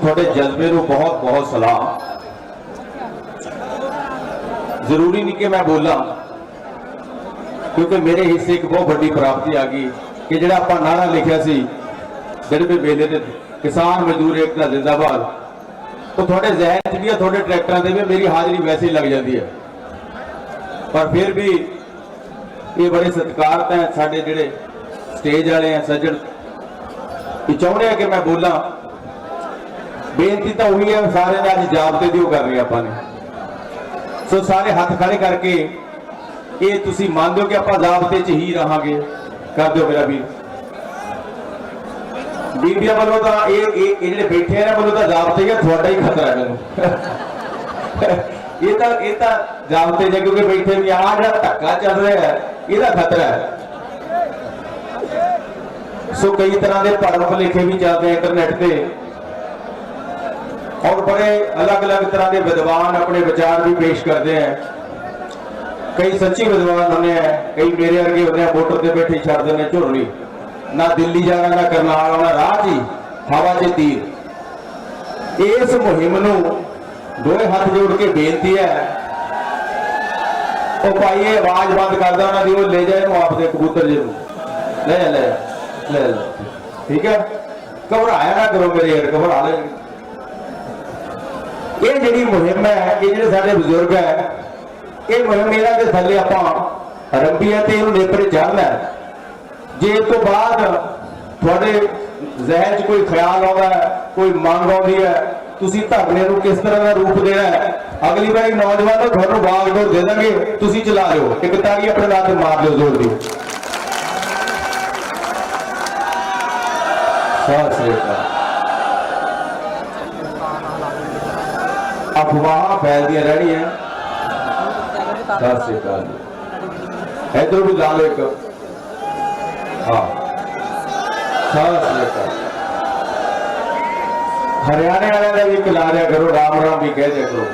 थोड़े जज्बे को बहुत बहुत सलाम। जरूरी नहीं कि मैं बोला, क्योंकि मेरे हिस्से एक बहुत बड़ी प्राप्ति आ गई कि जो आप नारा लिखा सी गड़बे मेले के किसान मजदूर एकता जिंदाबाद, तो थोड़े जहन च भी है, थोड़े ट्रैक्टर से भी मेरी हाजिरी वैसे ही लग जाती है। पर फिर भी ये बड़े सत्कारत हैं साडे जिहड़े स्टेज वाले हैं सज्जन, ये चाहते हैं कि मैं बोला। बेनती तो वही है, सारे ने अज जाबते दी कर रही अपने, सो सारे हाथ खड़े करके ये तुसी मान दो कि आप जाबते च ही रहांगे। कर दो मेरा वीर, बीबिया वालों का ये बैठे हैं वालों का जाबते ही थोड़ा ही खतरा है मैनूं ये तो जाबते जे क्योंकि बैठे भी आ जो धक्का चल रहा है यदा खतरा है। सो कई तरह के भरम भुलेखे भी चलते हैं इंटरनेट पे, और बड़े अलग अलग तरह के विद्वान अपने विचार भी पेश करते हैं। कई सच्ची विद्वान होने हैं, कई मेरे वर्गे होने हैं मोटर से बैठे छड़ देने झुरनी, ना दिल्ली जाना ना करनाल ना राह ही हवा च तीर। इस मुहिम नूं दोए हाथ जोड़ के बेनती है, वो भाई ये आवाज बंद करदा उन्हां दी, वो ले जाए आपके कबूतर जी ले ले ले ठीक है। घबराया ना करो मेरे यार, घबरा ले। ये जी मुहिम है, ये जो साडे बजुर्ग है, ये मुहिम इन्हां दे थल्ले आपां रंभी है ते नेपरे चढ़ना है। जे इस तो बाद थोड़े जहन च कोई ख्याल आता है, कोई मंग आती है, तुसी धरने को किस तरह का रूप देना है, अगली बार नौजवानों थोड़ा बागडोर दे देंगे, तुसी चला लो एक ताली अपने नाथ मार लो जोर दी। अफवाह फैलती रहनी है। इधर भी ला लो एक, हाँ हरियाणे वाले का भी खिला दिया करो, राम राम भी कह दिया करो।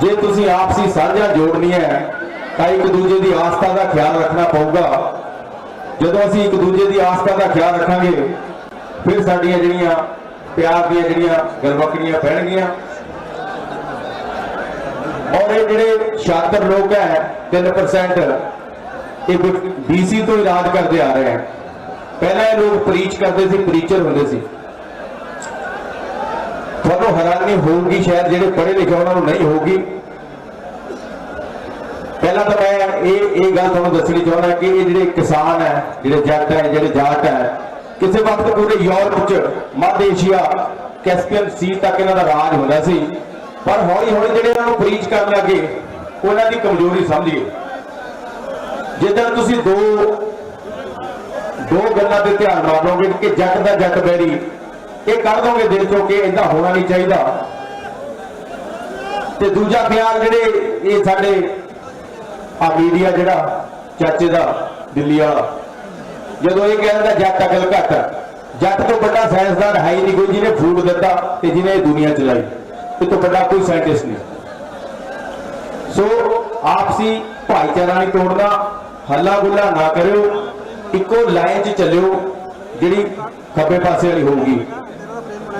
जे तुसी आपसी साझा जोड़नी है तो एक दूजे की आस्था का ख्याल रखना पऊगा। जो असी एक दूजे की आस्था का ख्याल रखांगे फिर साडियां जिहड़ियां प्यार दी जिहड़ियां गलवकड़ियां पैणगियां। और ये जिहड़े शातिर लोग है 3% ये BC तो ही राज करते आ रहे हैं। पहले ये लोग प्रीच करते थे, प्रीचर होंगे सी। थोड़ा हैरानी होगी शायद जिहड़े पढ़े लिखे उन्होंने नहीं होगी। पहला तो मैं ये गल तुहानूं दसनी चाहना कि ये जिहड़े किसान है, जिहड़े जट है, जिहड़े जाट है, किसी वक्त पूरे यूरोप च मध्य एशिया कैस्पियन सी तक इन्हां दा राज होंदा सी। पर हौली हौली जिहड़े इन्हां नूं प्रीच करन लगे उन्हां दी कमजोरी समझिए। जिधर तुसी दो गल्लां ते ध्यान मारोगे कि जट दा जट बैरी ये कर दोगे दिल चो कि इदां होना नहीं चाहिए। ते दूजा ख्याल जिहड़े ये साडे आ मीडिया जिहड़ा चाचे दा दिल्ली वाला जदों ये कहता जट अकल घट, जट तो बड़ा साइंसदान है ही नहीं कोई जिन्हें फूड दिता ते जिन्हें दुनिया चलाई, ये तो बड़ा कोई साइंटिस्ट नहीं। सो आपसी भाईचारा नहीं तोड़ना, हल्ला गुल्ला ना करो, इको लाइन च चलो जिहड़ी खब्बे पासे वाली होगी।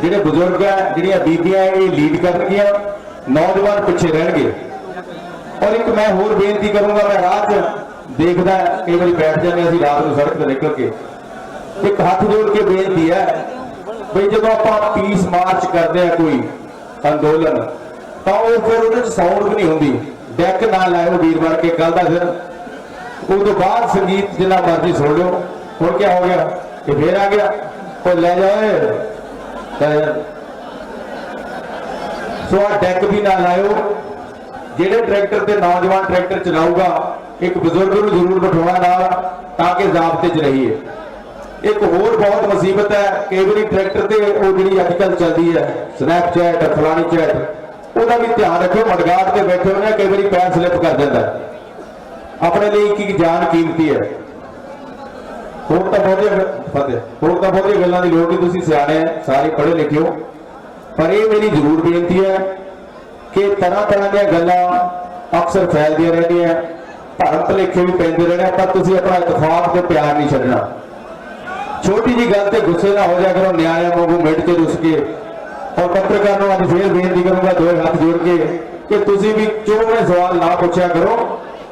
जिहड़े बुजुर्ग है, जिहड़ियां बीबियां ये लीड करनगियां, नौजवान पिछे रहणगे। और एक मैं होर बेनती करूंगा, मैं राह देखदा कई बार बैठ जाने असीं रात को सड़क पर निकल के, एक हाथ जोड़ के बेनती है भाई जो आप पीस मार्च करते हैं कोई अंदोलन तो फिर उहदे च साउंड भी नहीं होंदी। डैक ना लाओ वीर बन के कल का फिर उस बाद संगीत जिन्ना मर्जी सुन लो। हुण क्या हो गया कि फिर आ गया कोई ले जाए। सो आ डैक भी ना लाओ। जिहड़े ट्रैक्टर से नौजवान ट्रैक्टर चलाऊगा एक बुजुर्ग को जरूर बिठाना नाल ताकि जाबते च रहिए। एक होर बहुत मुसीबत है, कई बार ट्रैक्टर से वो जी अजकल चलती है स्नैपचैट फलानी चैट, उसका भी ध्यान रखो। मडगाट से बैठे होने कई बार पैर स्लिप कर देता है, अपने लिए एक जान कीमती है। होर तो बहुतिया गल्लां दी लोड़ नहीं, तुसीं सियाणे हैं, सारे पढ़े लिखे हो। पर यह मेरी जरूर बेनती है कि तरह तरह दी गल्लां अक्सर फैलदियां रहदियां, भरम भुलेखे भी पैंदे रहने, पर तुसीं अपना इतफाक ते प्यार नहीं छड्डना। छोटी जी गल ते गुस्से ना हो जाया करो, न्याणियां वांगू मिट के रुस के। और पत्रकार नूं अज फिर बेनती करूंगा दो हाथ जोड़ के कि तुसीं भी चोणे सवाल ना पूछा करो,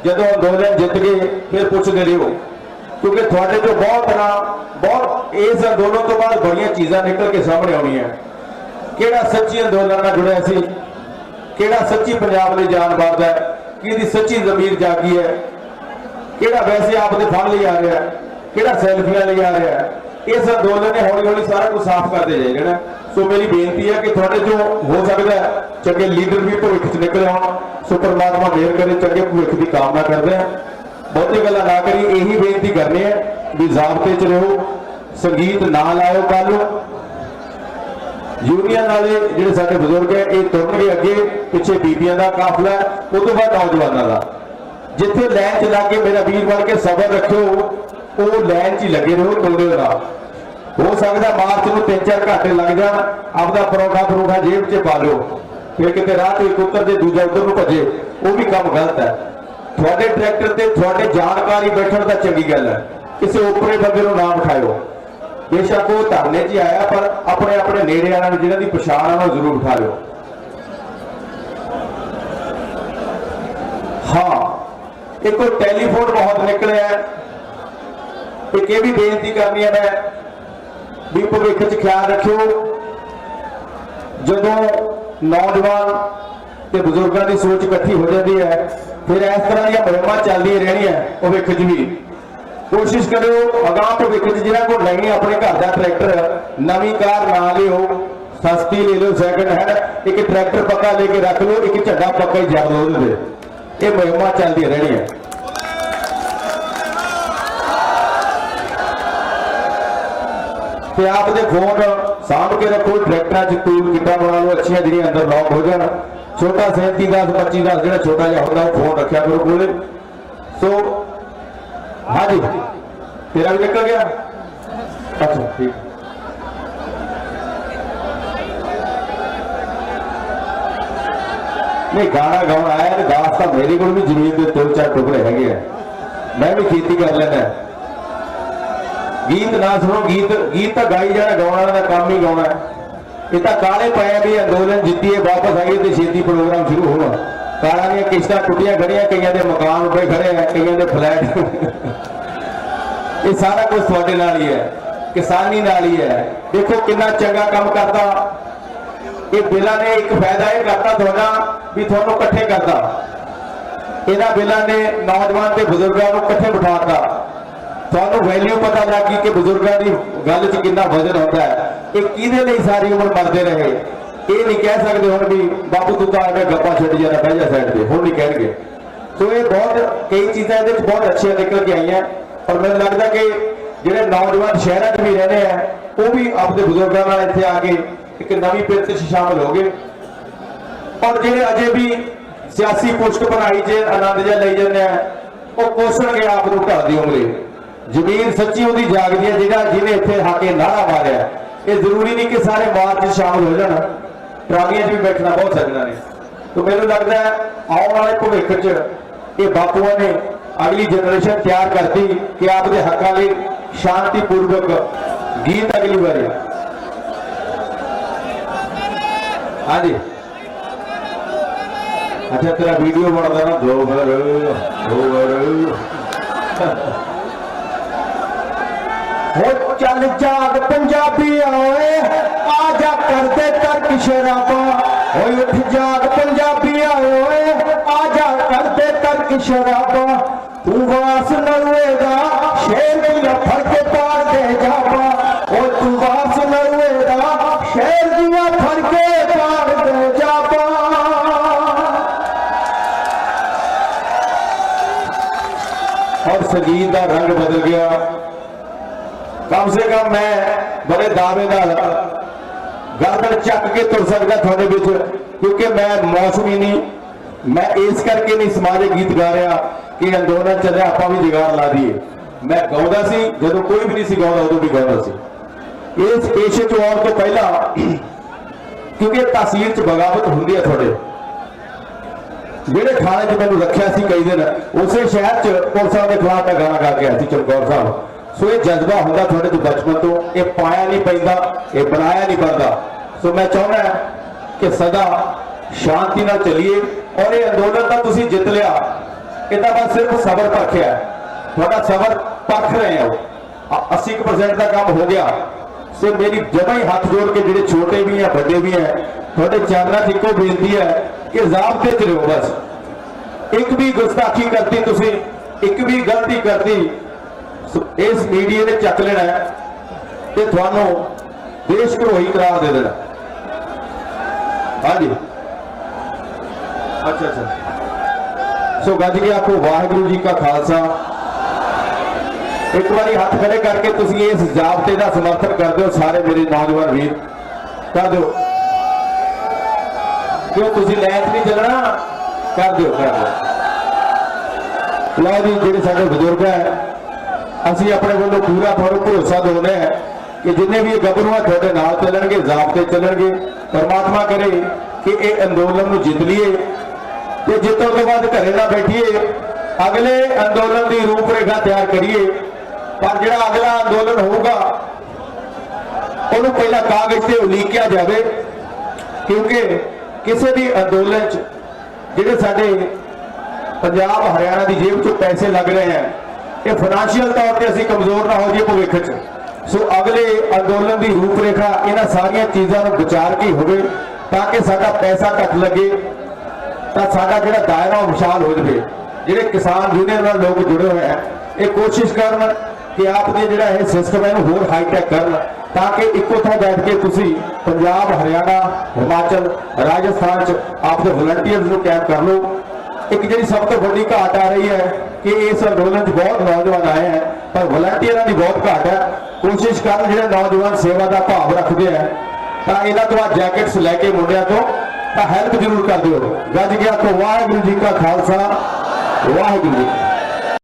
जदों अंदोलन जित गए फिर पुछदे रहो, क्योंकि थोड़े जो बहुत इस अंदोलन तो बाद बड़ियां चीज़ां निकल के सामने आउणियां। किहड़ा सच्ची अंदोलन नाल जुड़िया सी, किहड़ा सच्ची पंजाब लई जान वारदा है, किहदी सच्ची ज़मीर जागी है, किहड़ा वैसे आपदे फल लई आ रहा है, किहड़ा सैल्फियां लई आ रहा है। इस अंदोलन ने हौली हौली सारा कुछ साफ करते जाए जाना। सो मेरी बेनती है कि थोड़े जो हो सकता है चंगे लीडर भी भविख च निकले आउण, सो परमात्मा मेहर करे, चंगे भविख की कामना करते हैं। बहुती गल्लां ना करी, यही बेनती करनी है भी ज़ाबते च रहो, संगीत ना लाओ। कल यूनियन वाले जिहड़े साडे बजुर्ग है ये तुरनगे अगे, पिछे बीबियां का काफला, उस तो बाद नौजवानों का। जिथे लैन च लग के मेरा वीर बन के सबर रखो, वो लैन च ही लगे रहो, तुलदे ना। हो सकता मार्च में 3-4 घंटे लग जान, आपका परोठा जेब च पा लो, फिर कितने राह एक उतर जे दूजा उधर को भजे, वो भी काम गलत है। थोड़े ट्रैक्टर से थोड़े जानकारी बैठण दा चंगी गल है, किसी ओपरे बंदे को ना बिठाओ। बेशक वो धरने च आया, पर अपने अपने नेड़े वालों जिन्हों की पछाण है जरूर बिठा लो। हाँ, एक टैलीफोन बहुत निकले है, एक ये भी बेनती करनी है मैं भी भविख च ख्याल रखियो, जदों नौजवान ते बुजुर्गों की सोच इकट्ठी हो जाती है, फिर इस तरह दी मुहिमां चलदी रहणियां भविख च भी। कोशिश करो अगाह भविख च जिन्हां कोल नहीं अपने घर का ट्रैक्टर, नवी कार ना लियो, सस्ती ले लो, सैकंड हैंड एक ट्रैक्टर पक्का लेके रख लो, एक झंडा पक्का ही जड़ लो। ये मुहिमां चलदी रहणियां। आपके फोन सामभ के रखो, ट्रैक्टर च टूल किटा बना लो अच्छी जी अंदर लॉक हो जाए। छोटा 3710 2510 जो छोटा जहा होता फोन रखा करो कोले। सो हाँ जी, तेरा भी निकल गया, अच्छा ठीक। नहीं गाना गाना आया, दास तो मेरे को भी जमीन के 3-4 टुकड़े है, मैं भी खेती कर लेना। गीत ना सुनो, गीत तो गाई जाना, गाने का काम ही गाना है। ये तो काले पाए भी अंदोलन जीतीए, वापस आइए तो छेती प्रोग्राम शुरू होगा। काला दी किश्तां टुटियां खड़ियां, कई के मकान उठे खड़े हैं, कई के फ्लैट। ये सारा कुछ थोड़े नाल ही है, किसानी नाल ही है। देखो कितना चंगा काम करता ये बिलों ने, एक फायदा यह करता थोड़ा भी थोनों इकट्ठे करता। इन्हां बिलों ने नौजवान के बुजुर्गों को इकट्ठे बिठाता, थानू वैल्यू पता लग गई कि बुजुर्गों की गल च कितना वजन होता है। ये किहदे लई सारी उम्र मरते रहे, ये नहीं कह सकते हुण भी बाबू तू तो आके गप्पा छड्ड जाना बह जा साइड पे, हुण नहीं कहेंगे। तो ये बहुत कई चीज़ां इहदे विच बहुत अच्छियां निकल के आईयां, और मैनूं लगदा कि जिहड़े नौजवान शहरां च भी रहने हैं वो भी अपने बुजुर्गों नाल इत्थे आके एक नवीं पिरत च शामिल हो गए। और जिहड़े अजे भी सियासी पुष्ट बनाई च आनंद जिहा लई जांदे आ, वो कोसणगे आप नूं ढल दी उंगली। जमीन सच्ची उहदी जागदी है जिन्हें इत्थे आके नारा मारिया। ये जरूरी नहीं कि सारे मार्च शामिल हो जाना, ट्रालियां भी बैठना बहुत सजना ने। तो मैनूं लगदा है आउण वाले भविख च ये बापूआं ने अगली जनरेशन तैयार करती कि आपके हकों लिए शांतिपूर्वक गीत अगली बारी। हाँ जी, अच्छा तेरा वीडियो बनता ना दो बार हो चल जाग पंजाबी आए, आजा करते तर्क शराबा। हो उठ जाग पंजाबी आए, आजा करते तर्क शराबा। तू वास नरुएगा शेर दिया फड़ के पार दे जाबा। ओ तू वास नरुएगा शेर दिया फड़ के पार दे जाबा। और संगीत का रंग बदल गया। कम से कम मैं बड़े दावे गर्दन चक के तुर सकता थोड़े बिच, क्योंकि मैं मौसमी नहीं, मैं इस करके नहीं समाजिक गीत गा रहा कि अंदोलन चलिया आप भी जुगाड़ ला दिए। मैं गाँदा सी जो कोई भी नहीं गाँदा, उदों भी गाँदा सी। इस पेशे च आने तो पहला क्योंकि तहसील च बगावत होंगी है, थोड़े जेडे थाने च मैंने रखा सी कई दिन, उस शहर च पुलिस के खिलाफ मैं गाना गा के आया चमकौर साहब। सो ये जज्बा होंगे थोड़े तो बचपन तो, ये पाया नहीं पैदा, ये बनाया नहीं बनता। सो मैं चाहना कि सदा शांति नाल चलिए और ये अंदोलन का तुसीं जित लिया, इहदा बस सिर्फ सबर परखिया है, थोड़ा सबर परख रहे हो, 80% का काम हो गया। सो मेरी जमा ही हाथ जोड़ के जिहड़े छोटे भी हैं बड़े भी हैं, थोड़े चरणों च इक्को बेनती है कि ज़ाब्ते च रहो। बस एक भी गुस्ताखी करती तुसीं, एक भी गलती करती, इस मीडिया ने चक लेना है ते तुहानूं देश द्रोही करार दे देना। हाँ जी, अच्छा अच्छा। सो गज के आखो वाहिगुरू जी का खालसा। एक बारी हाथ खड़े करके तुसीं इस जाबते का समर्थन कर दो, सारे मेरे नौजवान वीर कर दो। क्यों तुसीं लैन नहीं चलना, कर दो कर दो। लो जी, जिहड़े साडे बुजुर्ग है, असीं अपने वालों पूरा तुहानूं भरोसा दिंदे हैं कि जिन्ने भी गभरू है तुहाडे नाल चलणगे, जाबते चलणगे। परमात्मा करे कि ये अंदोलन नूं जित लीए ते जितों तो बाद घरे ना बैठिए, अगले अंदोलन की रूपरेखा तैयार करिए। पर जिहड़ा अगला अंदोलन होगा उन्होंने पहला कागज से उलीकिया जाए, क्योंकि किसी भी अंदोलन जिहड़े साडे पंजाब हरियाणा की जेब चो पैसे लग रहे हैं, ये फाइनैशियल तौर पर असीं कमजोर ना हो जाइए भविख च। सो अगले अंदोलन की रूपरेखा इन्हां सारियां चीज़ों को विचार के होवे, ताकि साडा पैसा घट लगे तो साडा जिहड़ा दायरा विशाल हो जाए। जिहड़े किसान यूनियन नाल लोग जुड़े हुए हैं, ये कोशिश करन कि आपने जिहड़ा यह सिस्टम है होर हाईटैक करन, ताकि इक्को थां बैठ के तुसीं पंजाब हरियाणा हिमाचल राजस्थान च आपके वॉलंटियर्स को कैंप कर लो। एक जी सब तो बड़ी घाट आ रही है कि इस अंदोलन बहुत नौजवान आए हैं, पर वॉलंटियरों की बहुत घाट है। कोशिश कर जो नौजवान सेवा का भाव रखते हैं, तो इन्हों तो जैकेट्स लैके मुंडिया तो हेल्प जरूर कर दो। गज गया तो वाहिगुरू जी का खालसा, वाहिगुरू जी।